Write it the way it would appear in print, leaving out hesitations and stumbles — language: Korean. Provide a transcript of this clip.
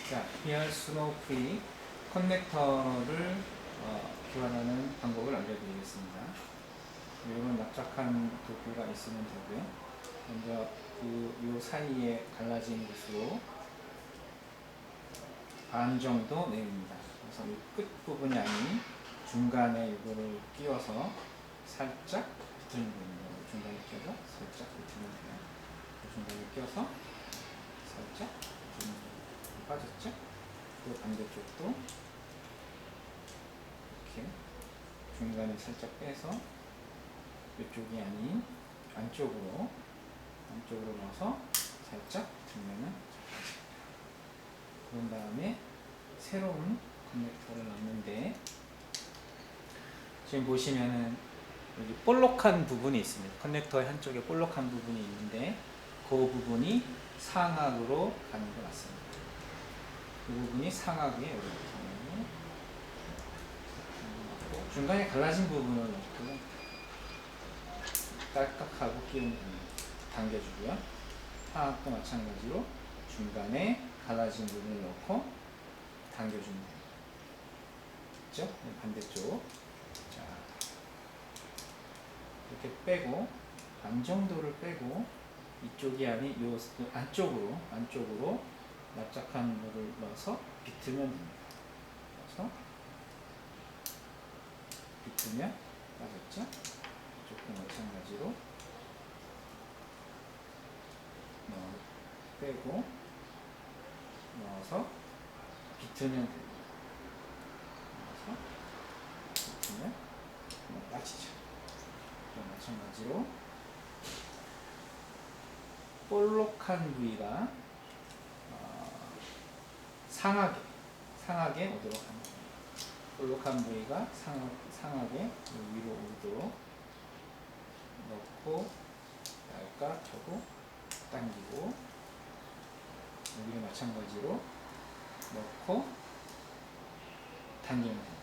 자, here snow free 커넥터를 교환하는 방법을 알려드리겠습니다. 이런 납작한 도구가 있으면 되고요. 먼저 요 사이에 갈라진 곳으로 반 정도 내립니다. 그래서 이 끝 부분이 아닌 중간에 이거를 끼워서 살짝 붙이는 겁니다. 중간에 끼워서 살짝 붙이면 돼요. 중간에 끼워서 살짝 붙이는 겁니다. 빠졌죠? 그 반대쪽도 이렇게 중간에 살짝 빼서 이쪽이 아닌 안쪽으로 넣어서 살짝 들면은 그런 다음에 새로운 커넥터를 넣는데 지금 보시면은 여기 볼록한 부분이 있습니다. 커넥터의 한쪽에 볼록한 부분이 있는데 그 부분이 상악으로 가는 것 같습니다. 이 부분이 상악에 이렇게 중간에 갈라진 부분을 넣고 딸깍하고 끼우면 당겨주고요. 하악도 마찬가지로 중간에 갈라진 부분을 넣고 당겨주면 됩니다. 그렇죠? 반대쪽. 자, 이렇게 빼고 반 정도를 빼고 이쪽이 아닌 요 안쪽으로 납작한 물을 넣어서 비트면 됩니다. 그래서 비트면 빠졌죠? 이쪽도 마찬가지로 빼고 넣어서 비트면 됩니다. 넣어서 비트면 빠지죠. 마찬가지로 볼록한 부위가 상하게 오도록 합니다. 볼록한 부위가 상하게 위로 오도록 넣고 딸깍하고 당기고 여기를 마찬가지로 넣고 당기면 됩니다.